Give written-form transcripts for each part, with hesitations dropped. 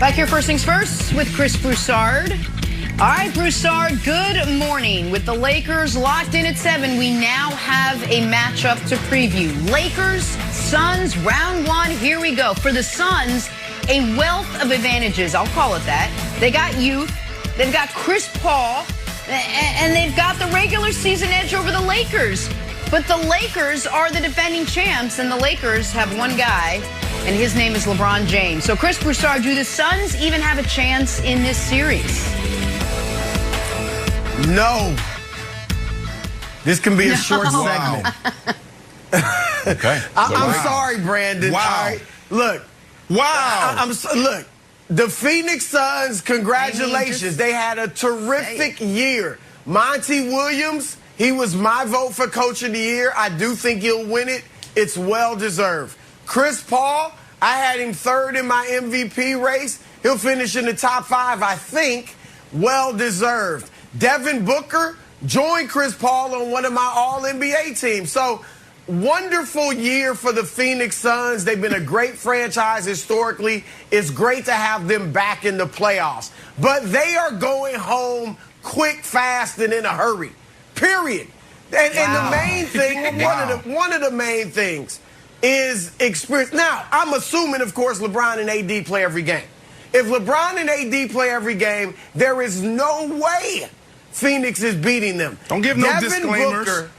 Back here, first things first, with Chris Broussard. All right, Broussard, good morning. With the Lakers locked in at 7, we now have a matchup to preview. Lakers, Suns, round 1, here we go. For the Suns, a wealth of advantages, I'll call it that. They got youth, they've got Chris Paul, and they've got the regular season edge over the Lakers. But the Lakers are the defending champs, and the Lakers have one guy, and his name is LeBron James. So, Chris Broussard, do the Suns even have a chance in this series? No. This can be a short segment. Okay. I'm sorry, Brandon. Wow. Right. Look. Wow. Look, the Phoenix Suns, congratulations. They had a terrific year. Monty Williams, he was my vote for Coach of the Year. I do think he'll win it. It's well-deserved. Chris Paul, I had him third in my MVP race. He'll finish in the top 5, I think. Well-deserved. Devin Booker joined Chris Paul on one of my All-NBA teams. So, wonderful year for the Phoenix Suns. They've been a great franchise historically. It's great to have them back in the playoffs. But they are going home quick, fast, and in a hurry. Period. And the main thing, one of the main things is experience. Now, I'm assuming, of course, LeBron and AD play every game. If LeBron and AD play every game, there is no way Phoenix is beating them. Don't give no disclaimers. Booker,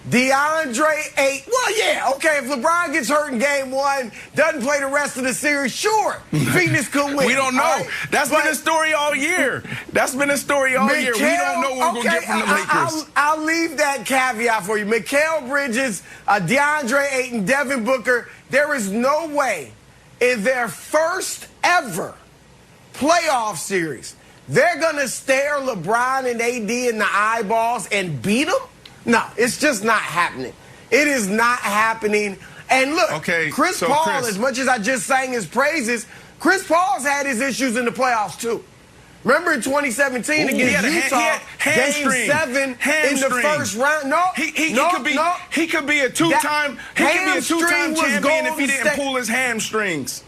DeAndre Ayton. Well, yeah, okay, if LeBron gets hurt in game 1, doesn't play the rest of the series, sure, Phoenix could win. We don't know. Right? That's been a story all year. That's been a story all year. We don't know what we're going to get from the Lakers. I'll leave that caveat for you. Mikal Bridges, DeAndre Ayton, Devin Booker, there is no way in their first ever playoff series they're going to stare LeBron and AD in the eyeballs and beat them? No, it's just not happening. It is not happening. And look, Chris Paul, as much as I just sang his praises, Chris Paul's had his issues in the playoffs too. Remember in 2017 against Utah, Game 7 in the first round? He could be a two-time champion if he didn't pull his hamstrings.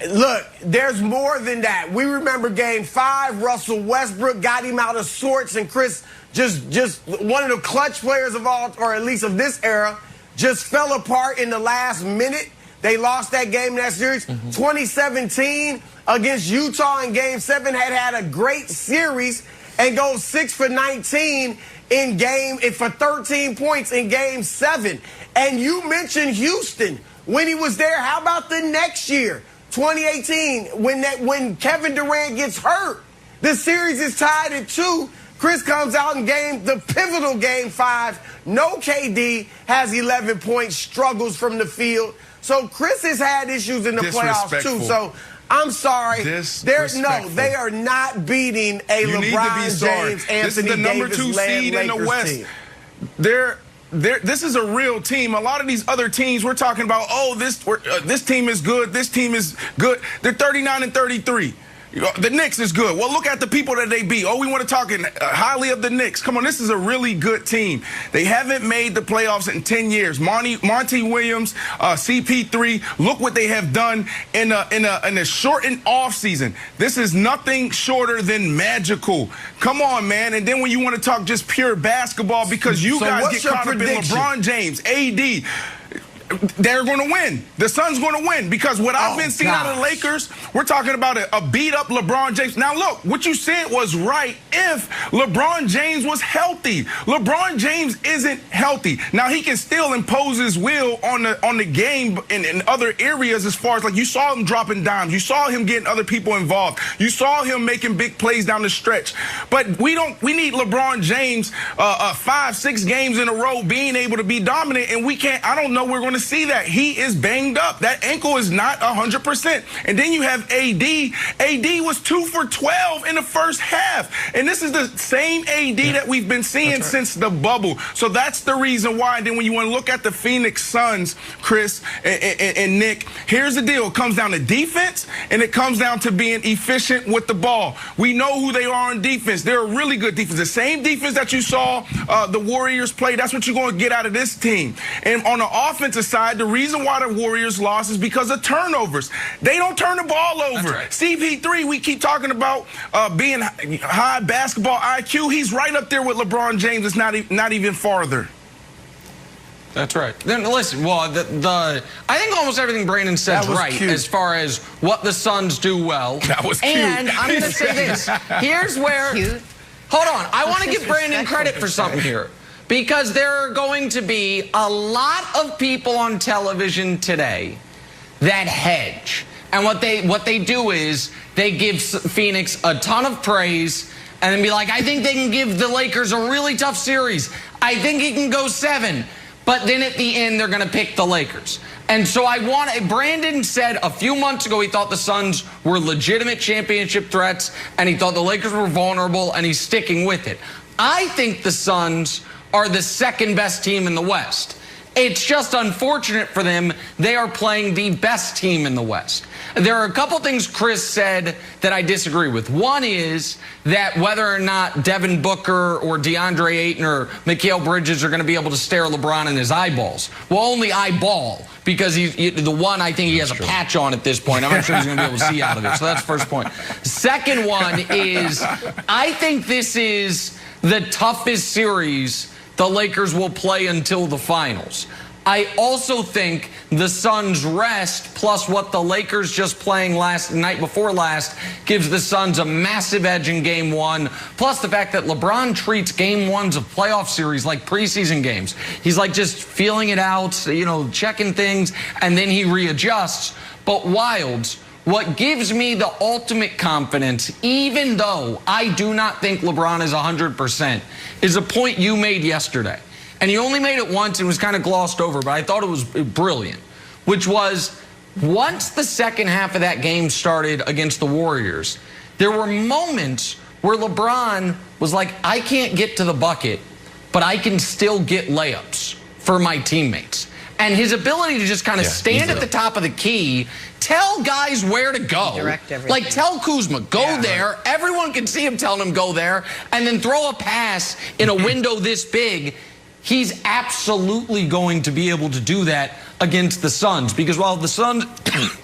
Look, there's more than that. We remember Game 5, Russell Westbrook got him out of sorts, and Chris, just one of the clutch players of all, or at least of this era, just fell apart in the last minute. They lost that game in that series. 2017 against Utah in Game 7 had a great series and goes 6 for 19 for 13 points in Game 7. And you mentioned Houston when he was there. How about the next year? 2018, when Kevin Durant gets hurt, the series is tied at 2. Chris comes out in the pivotal Game 5. No KD, has 11 points, struggles from the field. So Chris has had issues in the playoffs too. So I'm sorry. They are not beating a LeBron James, Anthony Davis led Lakers team. This is a real team. A lot of these other teams we're talking about, this team is good, this team is good. They're 39 and 33. The Knicks is good. Well, look at the people that they beat. We want to talk highly of the Knicks. Come on, this is a really good team. They haven't made the playoffs in 10 years. Monty Williams, CP3, look what they have done in a shortened offseason. This is nothing shorter than magical. Come on, man. And then when you want to talk just pure basketball, because you guys get caught up in LeBron James, AD, they're going to win. The Suns going to win, because what I've been seeing out of the Lakers, we're talking about a beat-up LeBron James. Now, look, what you said was right if LeBron James was healthy. LeBron James isn't healthy. Now, he can still impose his will on the game in other areas, as far as, like, you saw him dropping dimes. You saw him getting other people involved. You saw him making big plays down the stretch. But we need LeBron James 5-6 games in a row being able to be dominant, and we can't. I don't know we're going to see that. He is banged up. That ankle is not 100%. And then you have AD. AD was 2 for 12 in the first half. And this is the same AD that we've been seeing since the bubble. So that's the reason why. And then when you want to look at the Phoenix Suns, Chris and Nick, here's the deal. It comes down to defense, and it comes down to being efficient with the ball. We know who they are on defense. They're a really good defense. The same defense that you saw the Warriors play, that's what you're going to get out of this team. And on the offensive side, the reason why the Warriors lost is because of turnovers. They don't turn the ball over. Right. Steve E3, we keep talking about being high basketball IQ. He's right up there with LeBron James. It's not even farther. That's right. Then listen, well, I think almost everything Brandon said right cute. as far as what the Suns do well. That was cute. And I'm going to say this. Here's where. Cute. Hold on. I want to That's give Brandon credit for something here. Because there are going to be a lot of people on television today that hedge. And what they do is they give Phoenix a ton of praise and then be like, I think they can give the Lakers a really tough series. I think it can go 7. But then at the end, they're going to pick the Lakers. And so Brandon said a few months ago he thought the Suns were legitimate championship threats, and he thought the Lakers were vulnerable, and he's sticking with it. I think the Suns are the second best team in the West. It's just unfortunate for them. They are playing the best team in the West. There are a couple things Chris said that I disagree with. One is that whether or not Devin Booker or DeAndre Ayton or Mikal Bridges are going to be able to stare LeBron in his eyeballs. Well, only eyeball, because the one I think he has a patch on at this point. I'm not sure he's going to be able to see out of it. So that's the first point. Second one is I think this is the toughest series the Lakers will play until the finals. I also think the Suns' rest plus what the Lakers just playing night before last gives the Suns a massive edge in Game 1. Plus the fact that LeBron treats Game 1s of playoff series like preseason games. He's like just feeling it out, checking things, and then he readjusts. But Wilds, what gives me the ultimate confidence, even though I do not think LeBron is 100%, is a point you made yesterday. And you only made it once and was kind of glossed over, but I thought it was brilliant, which was once the second half of that game started against the Warriors, there were moments where LeBron was like, I can't get to the bucket, but I can still get layups for my teammates. And his ability to just kind of stand at the top of the key, tell guys where to go. Direct everything. Like tell Kuzma, go there. Right. Everyone can see him telling him go there. And then throw a pass in a window this big. He's absolutely going to be able to do that against the Suns. Because while the Suns,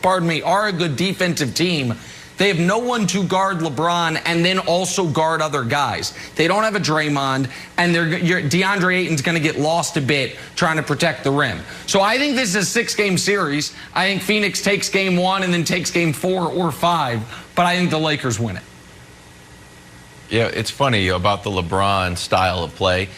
pardon me, are a good defensive team, they have no one to guard LeBron and then also guard other guys. They don't have a Draymond, and DeAndre Ayton's going to get lost a bit trying to protect the rim. So I think this is a 6-game series. I think Phoenix takes Game 1 and then takes Game 4 or 5, but I think the Lakers win it. Yeah, it's funny about the LeBron style of play.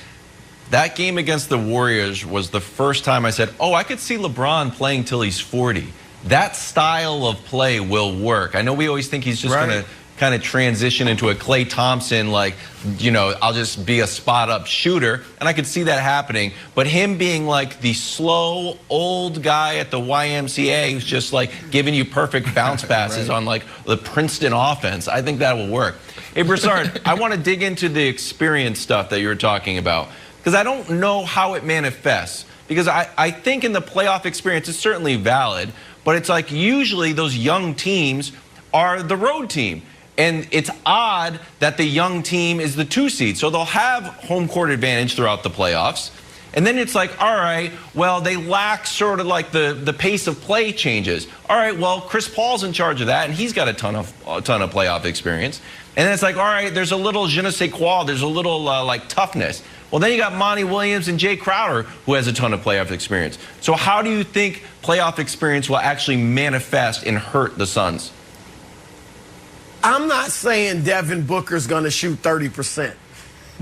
That game against the Warriors was the first time I said, oh, I could see LeBron playing till he's 40. That style of play will work. I know we always think he's just going to kind of transition into a Klay Thompson, like, I'll just be a spot-up shooter, and I could see that happening. But him being like the slow, old guy at the YMCA who's just like giving you perfect bounce passes on like the Princeton offense, I think that will work. Hey, Broussard, I want to dig into the experience stuff that you were talking about, because I don't know how it manifests. Because I think in the playoff experience, it's certainly valid, but it's like usually those young teams are the road team. And it's odd that the young team is the 2 seed. So they'll have home court advantage throughout the playoffs. And then it's like, all right, well, they lack sort of like the pace of play changes. All right, well, Chris Paul's in charge of that, and he's got a ton of playoff experience. And then it's like, all right, there's a little je ne sais quoi, there's a little like toughness. Well, then you got Monty Williams and Jay Crowder, who has a ton of playoff experience. So how do you think playoff experience will actually manifest and hurt the Suns? I'm not saying Devin Booker's going to shoot 30%,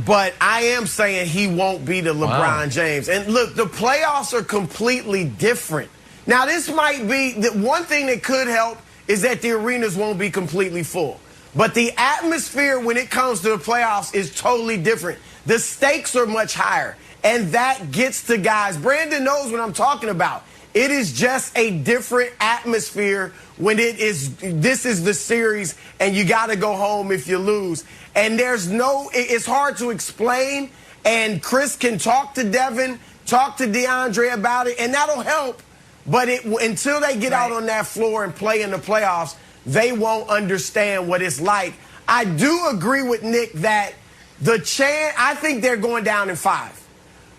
but I am saying he won't be the LeBron James. And look, the playoffs are completely different. Now, this might be the one thing that could help is that the arenas won't be completely full. But the atmosphere when it comes to the playoffs is totally different. The stakes are much higher, and that gets to guys. Brandon knows what I'm talking about. It is just a different atmosphere when this is the series, and you got to go home if you lose. And it's hard to explain, and Chris can talk to Devin, talk to DeAndre about it, and that'll help. But until they get out on that floor and play in the playoffs, they won't understand what it's like. I do agree with Nick that I think they're going down in 5.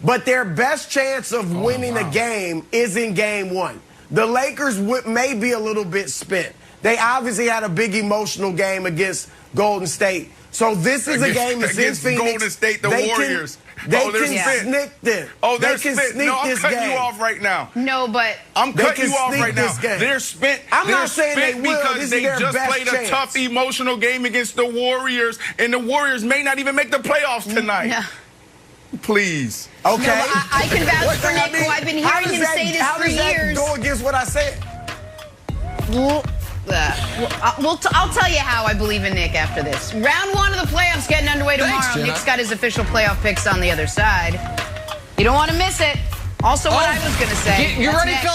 but their best chance of winning a game is in game one. The Lakers may be a little bit spent. They obviously had a big emotional game against Golden State. So this is a game that's in Phoenix. Golden State, the Warriors. They can sneak this. Oh, they're they can spent. sneak No, I'm this cutting game. you off right now. No, but I'm cutting you off sneak right now. this game. They're spent. I'm they're not saying they spent will. because This is they their just best played chance. a tough emotional game against the Warriors, and the Warriors may not even make the playoffs tonight. no. Please. Okay. No, I can vouch for Nick, who I've been hearing him say this for years. How does that go against what I said? I'll tell you how I believe in Nick after this. Round one of the playoffs getting underway tomorrow. Jenna. Nick's got his official playoff picks on the other side. You don't want to miss it. Also, what I was going to say. You What's ready, next? Phil?